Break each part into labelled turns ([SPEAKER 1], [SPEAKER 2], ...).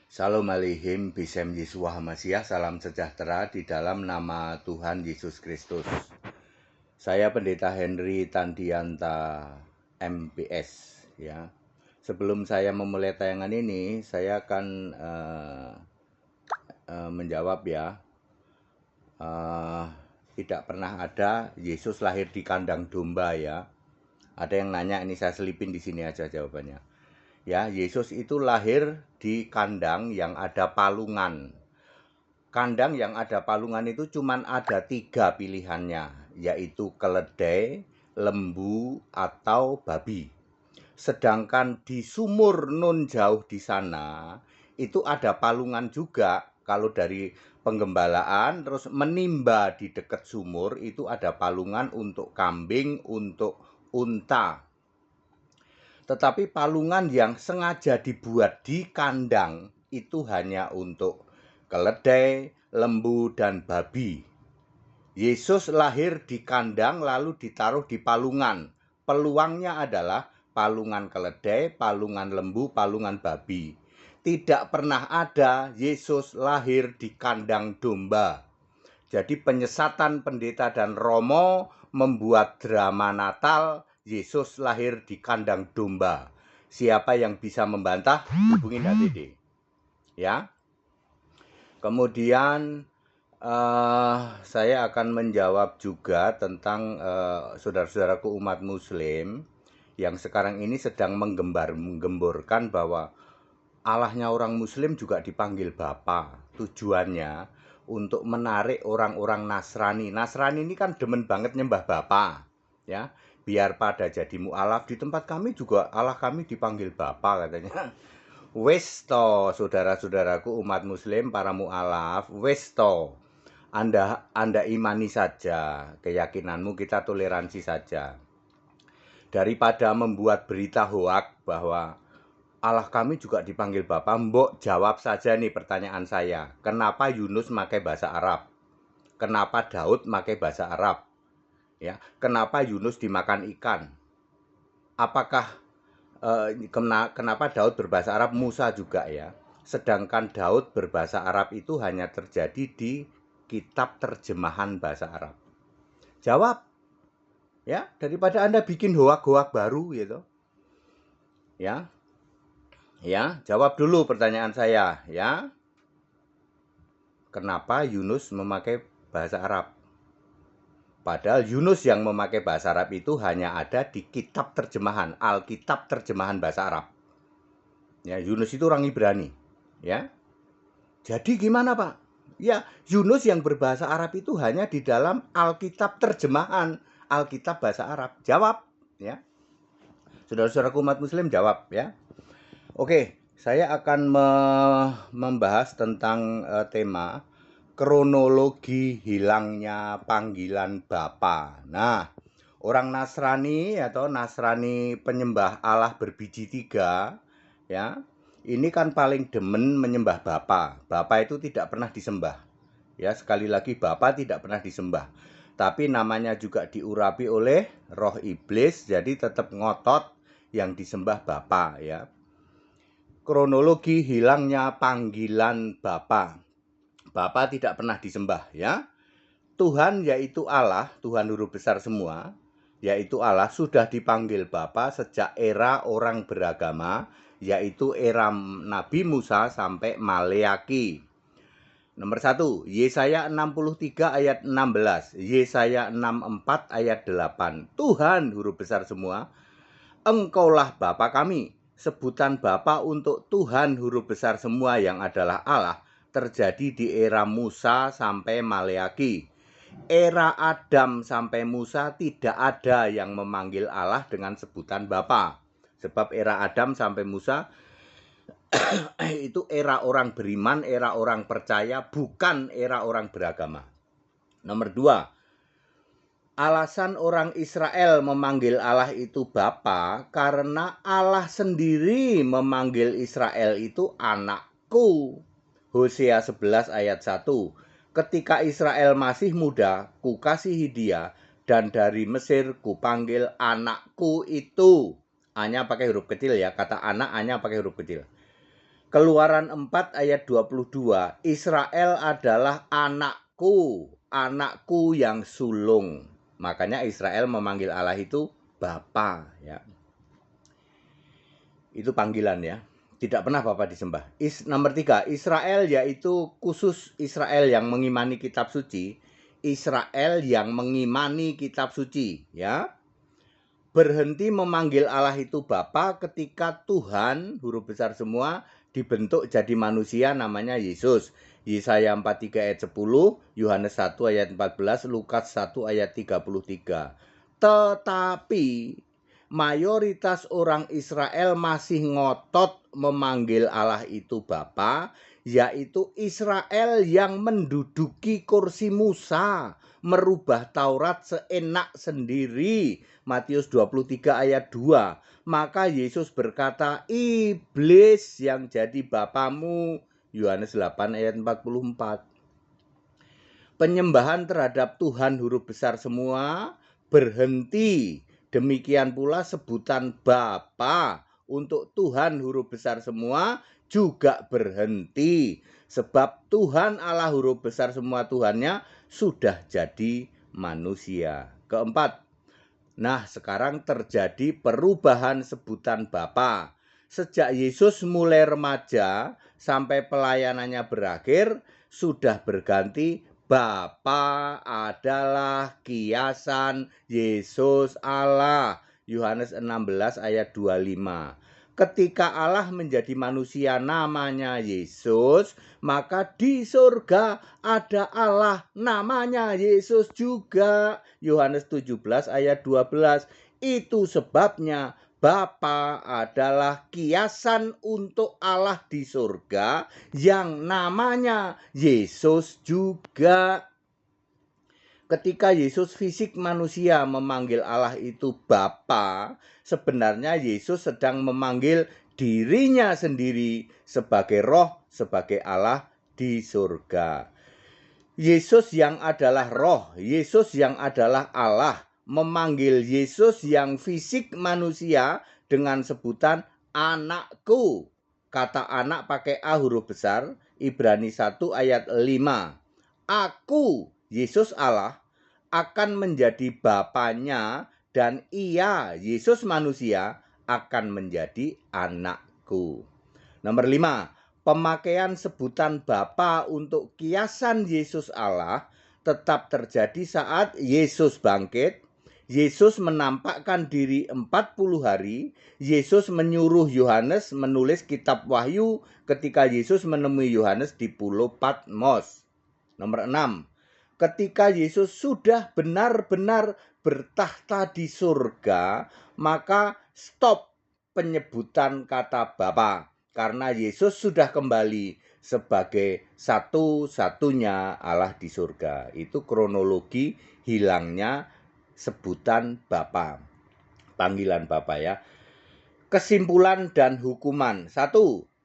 [SPEAKER 1] Shalom Aleichem, Bisem Yeshua HaMashiach, salam sejahtera di dalam nama Tuhan Yesus Kristus. Saya Pendeta Henry Tandianta, MPS. Ya. Sebelum saya memulai tayangan ini, saya akan menjawab ya. Tidak pernah ada Yesus lahir di kandang domba ya. Ada yang nanya, ini saya selipin di sini aja jawabannya. Ya, Yesus itu lahir di kandang yang ada palungan. Kandang yang ada palungan itu cuman ada 3 pilihannya, yaitu keledai, lembu, atau babi. Sedangkan di sumur nun jauh di sana, itu ada palungan juga. Kalau dari penggembalaan, terus menimba di dekat sumur, itu ada palungan untuk kambing, untuk unta. Tetapi palungan yang sengaja dibuat di kandang itu hanya untuk keledai, lembu, dan babi. Yesus lahir di kandang lalu ditaruh di palungan. Peluangnya adalah palungan keledai, palungan lembu, palungan babi. Tidak pernah ada Yesus lahir di kandang domba. Jadi penyesatan pendeta dan Romo membuat drama Natal, Yesus lahir di kandang domba. Siapa yang bisa membantah? Hubungin HTD. Ya. Kemudian saya akan menjawab juga tentang saudara-saudaraku umat Muslim yang sekarang ini sedang menggemborkan bahwa Allahnya orang Muslim juga dipanggil Bapa. Tujuannya untuk menarik orang-orang Nasrani. Nasrani ini kan demen banget nyembah Bapa, ya. Biar pada jadi mu'alaf, di tempat kami juga Allah kami dipanggil Bapa katanya. Wes to, saudara-saudaraku umat Muslim, para mu'alaf, wes to. Anda imani saja keyakinanmu, kita toleransi saja. Daripada membuat berita hoak bahwa Allah kami juga dipanggil Bapa, mbok jawab saja nih pertanyaan saya. Kenapa Yunus pakai bahasa Arab? Kenapa Daud pakai bahasa Arab? Ya, kenapa Yunus dimakan ikan? Apakah kenapa Daud berbahasa Arab, Musa juga ya? Sedangkan Daud berbahasa Arab itu hanya terjadi di kitab terjemahan bahasa Arab. Jawab. Ya, daripada Anda bikin hoak-hoak baru gitu. Ya. Ya, jawab dulu pertanyaan saya, ya. Kenapa Yunus memakai bahasa Arab? Padahal Yunus yang memakai bahasa Arab itu hanya ada di kitab terjemahan, Alkitab terjemahan bahasa Arab. Ya, Yunus itu orang Ibrani, ya. Jadi gimana, Pak? Ya, Yunus yang berbahasa Arab itu hanya di dalam Alkitab terjemahan, Alkitab bahasa Arab. Jawab, ya. Saudara-saudara umat Muslim jawab, ya. Oke, saya akan membahas tentang tema kronologi hilangnya panggilan Bapa. Nah, orang Nasrani atau Nasrani penyembah Allah berbiji 3, ya, ini kan paling demen menyembah Bapa. Bapa itu tidak pernah disembah. Ya, sekali lagi Bapa tidak pernah disembah. Tapi namanya juga diurapi oleh roh iblis, jadi tetap ngotot yang disembah Bapa, ya. Kronologi hilangnya panggilan Bapa. Bapa tidak pernah disembah, ya. Tuhan yaitu Allah, Tuhan huruf besar semua, yaitu Allah sudah dipanggil Bapa sejak era orang beragama, yaitu era Nabi Musa sampai Maleaki. Nomor 1, Yesaya 63 ayat 16, Yesaya 64 ayat 8. Tuhan huruf besar semua, Engkaulah Bapa kami. Sebutan Bapa untuk Tuhan huruf besar semua yang adalah Allah terjadi di era Musa sampai Maleaki. Era Adam sampai Musa tidak ada yang memanggil Allah dengan sebutan Bapa. Sebab era Adam sampai Musa itu era orang beriman, era orang percaya, bukan era orang beragama. Nomor 2, alasan orang Israel memanggil Allah itu Bapa karena Allah sendiri memanggil Israel itu anakku. Hosea 11 ayat 1. Ketika Israel masih muda, kukasihi dia, dan dari Mesir kupanggil anakku itu. A-nya pakai huruf kecil ya, kata anak A-nya pakai huruf kecil. Keluaran 4 ayat 22, Israel adalah anakku, anakku yang sulung. Makanya Israel memanggil Allah itu Bapa, ya. Itu panggilan, ya. Tidak pernah Bapa disembah. Nomor 3, Israel yaitu khusus Israel yang mengimani kitab suci. Israel yang mengimani kitab suci, ya. Berhenti memanggil Allah itu Bapa ketika Tuhan, huruf besar semua, dibentuk jadi manusia namanya Yesus. Yesaya 43 ayat 10, Yohanes 1 ayat 14, Lukas 1 ayat 33. Tetapi mayoritas orang Israel masih ngotot memanggil Allah itu Bapa, yaitu Israel yang menduduki kursi Musa, merubah Taurat seenak sendiri. Matius 23 ayat 2. Maka Yesus berkata, iblis yang jadi bapamu. Yohanes 8 ayat 44. Penyembahan terhadap Tuhan huruf besar semua berhenti. Demikian pula sebutan Bapa untuk Tuhan huruf besar semua juga berhenti. Sebab Tuhan Allah huruf besar semua Tuhannya sudah jadi manusia. Keempat, nah, sekarang terjadi perubahan sebutan Bapa. Sejak Yesus mulai remaja sampai pelayanannya berakhir, sudah berganti Bapa adalah kiasan Yesus Allah. Yohanes 16 ayat 25. Ketika Allah menjadi manusia namanya Yesus, maka di surga ada Allah namanya Yesus juga. Yohanes 17 ayat 12. Itu sebabnya Bapa adalah kiasan untuk Allah di surga yang namanya Yesus juga. Ketika Yesus fisik manusia memanggil Allah itu Bapa, sebenarnya Yesus sedang memanggil dirinya sendiri sebagai roh, sebagai Allah di surga. Yesus yang adalah roh, Yesus yang adalah Allah, memanggil Yesus yang fisik manusia dengan sebutan anakku. Kata anak pakai A huruf besar, Ibrani 1 ayat 5. Aku, Yesus Allah, akan menjadi bapanya dan ia, Yesus manusia, akan menjadi anakku. Nomor 5, pemakaian sebutan Bapa untuk kiasan Yesus Allah tetap terjadi saat Yesus bangkit, Yesus menampakkan diri 40 hari, Yesus menyuruh Yohanes menulis kitab Wahyu ketika Yesus menemui Yohanes di Pulau Patmos. Nomor 6, ketika Yesus sudah benar-benar bertahta di surga, maka stop penyebutan kata Bapa, karena Yesus sudah kembali sebagai satu-satunya Allah di surga. Itu kronologi hilangnya sebutan Bapa, panggilan Bapa, ya. Kesimpulan dan hukuman. 1.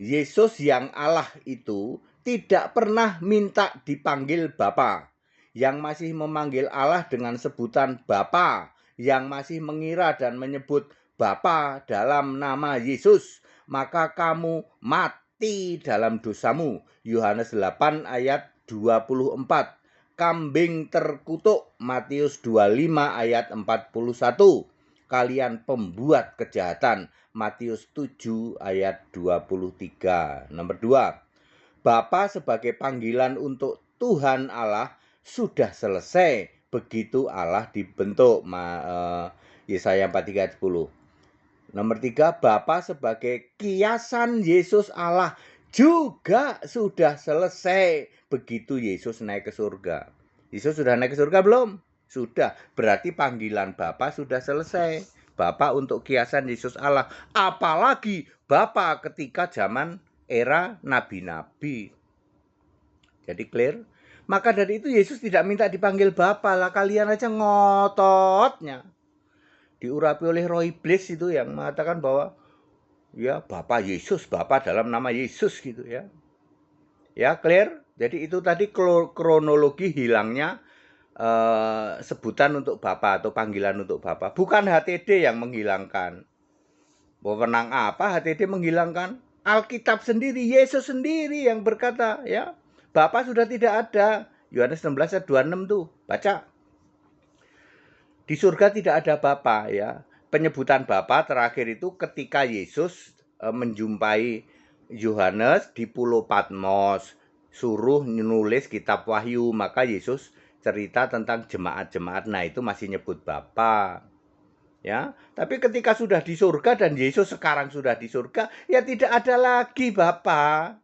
[SPEAKER 1] Yesus yang Allah itu tidak pernah minta dipanggil Bapa. Yang masih memanggil Allah dengan sebutan Bapa, yang masih mengira dan menyebut Bapa dalam nama Yesus, maka kamu mati dalam dosamu. Yohanes 8 ayat 24. Kambing terkutuk, Matius 25 ayat 41. Kalian pembuat kejahatan, Matius 7 ayat 23. Nomor 2, Bapa sebagai panggilan untuk Tuhan Allah sudah selesai begitu Allah dibentuk, Yesaya 43 ayat 10. Nomor 3, Bapa sebagai kiasan Yesus Allah juga sudah selesai begitu Yesus naik ke surga. Yesus sudah naik ke surga belum? Sudah. Berarti panggilan Bapa sudah selesai. Bapa untuk kiasan Yesus Allah. Apalagi Bapa ketika zaman era nabi-nabi. Jadi clear? Maka dari itu Yesus tidak minta dipanggil Bapa lah. Kalian aja ngototnya. Diurapi oleh roh iblis itu yang mengatakan bahwa ya Bapa Yesus, Bapa dalam nama Yesus gitu ya. Ya, clear? Jadi itu tadi kronologi hilangnya sebutan untuk Bapa atau panggilan untuk Bapa. Bukan HTD yang menghilangkan. Wewenang apa HTD menghilangkan? Alkitab sendiri, Yesus sendiri yang berkata, ya, Bapa sudah tidak ada. Yohanes 16 ayat 26 tuh, baca. Di surga tidak ada Bapa, ya. Penyebutan Bapa terakhir itu ketika Yesus menjumpai Yohanes di Pulau Patmos, suruh nulis kitab Wahyu, maka Yesus cerita tentang jemaat-jemaat. Nah, itu masih nyebut Bapa. Ya, tapi ketika sudah di surga dan Yesus sekarang sudah di surga, ya tidak ada lagi Bapa.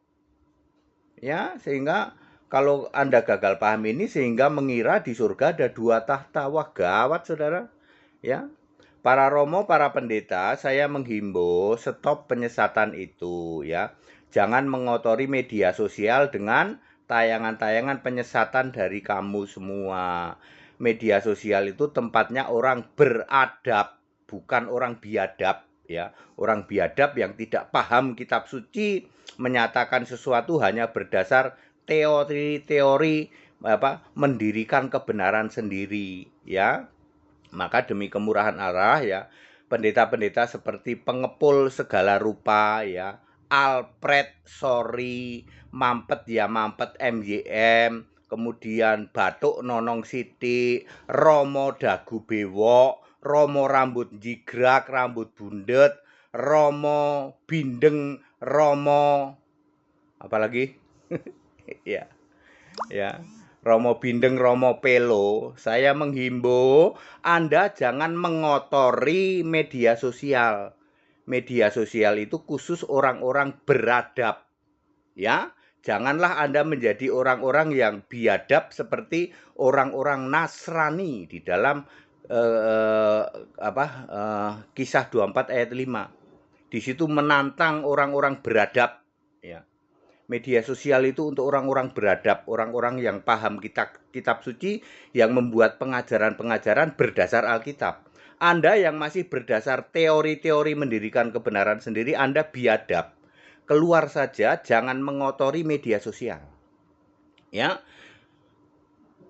[SPEAKER 1] Ya, sehingga kalau Anda gagal paham ini sehingga mengira di surga ada 2 tahta. Wah, gawat Saudara. Ya. Para romo, para pendeta, saya menghimbau stop penyesatan itu ya. Jangan mengotori media sosial dengan tayangan-tayangan penyesatan dari kamu semua. Media sosial itu tempatnya orang beradab, bukan orang biadab ya. Orang biadab yang tidak paham kitab suci menyatakan sesuatu hanya berdasar teori-teori mendirikan kebenaran sendiri ya. Maka demi kemurahan Allah ya, pendeta-pendeta seperti pengepul segala rupa ya, Alfred Sorry, Mampet ya Mampet MYM, kemudian Batuk Nonong Siti, Romo Dagu Bewok, Romo Rambut Jigrak, Rambut Bundet, Romo Bindeng, Romo apalagi ya. Ya. Romo Bindeng, Romo Pelo, saya menghimbau Anda jangan mengotori media sosial. Media sosial itu khusus orang-orang beradab. Ya, janganlah Anda menjadi orang-orang yang biadab seperti orang-orang Nasrani di dalam Kisah 24 ayat 5. Di situ menantang orang-orang beradab, ya. Media sosial itu untuk orang-orang beradab, orang-orang yang paham kitab suci, yang membuat pengajaran-pengajaran berdasar Alkitab. Anda yang masih berdasar teori-teori mendirikan kebenaran sendiri, Anda biadab. Keluar saja, jangan mengotori media sosial. Ya.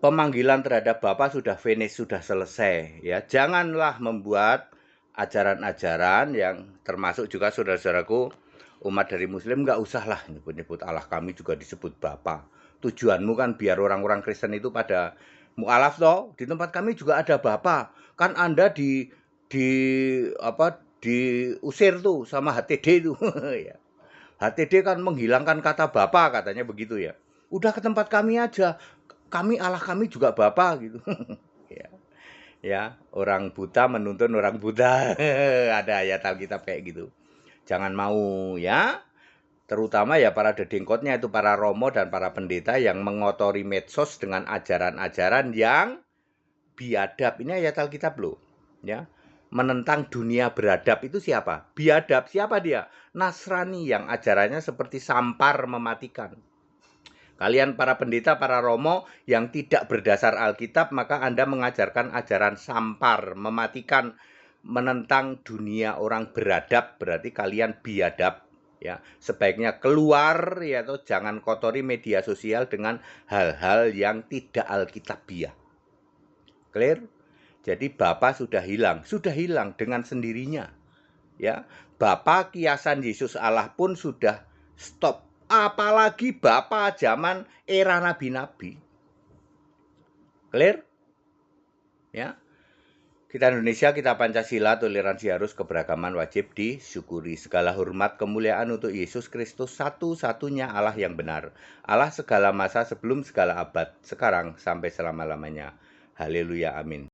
[SPEAKER 1] Pemanggilan terhadap Bapak sudah finish, sudah selesai, ya. Janganlah membuat ajaran-ajaran yang termasuk juga saudara-saudaraku umat dari Muslim, nggak usah lah nyebut-nyebut Allah kami juga disebut Bapa. Tujuanmu kan biar orang-orang Kristen itu pada mualaf toh, di tempat kami juga ada Bapa. Kan Anda diusir tuh sama HTD itu. Ya. HTD kan menghilangkan kata Bapa katanya begitu ya. Udah ke tempat kami aja. Kami Allah kami juga Bapa gitu. Ya. Ya, orang buta menuntun orang buta. Ada ayat Alkitab kayak gitu. Jangan mau ya, terutama ya para dedengkotnya itu para romo dan para pendeta yang mengotori medsos dengan ajaran-ajaran yang biadab. Ini ayat Alkitab loh, ya. Menentang dunia beradab itu siapa? Biadab. Siapa dia? Nasrani yang ajarannya seperti sampar mematikan. Kalian para pendeta, para romo yang tidak berdasar Alkitab, maka Anda mengajarkan ajaran sampar mematikan, menentang dunia orang beradab, berarti kalian biadab ya. Sebaiknya keluar ya, atau jangan kotori media sosial dengan hal-hal yang tidak alkitabiah. Clear? Jadi Bapa sudah hilang dengan sendirinya. Ya, Bapa kiasan Yesus Allah pun sudah stop. Apalagi Bapa zaman era nabi-nabi. Clear? Ya. Kita Indonesia, kita Pancasila, toleransi harus, keberagaman wajib disyukuri. Segala hormat kemuliaan untuk Yesus Kristus, satu-satunya Allah yang benar. Allah segala masa sebelum segala abad, sekarang sampai selama-lamanya. Haleluya, amin.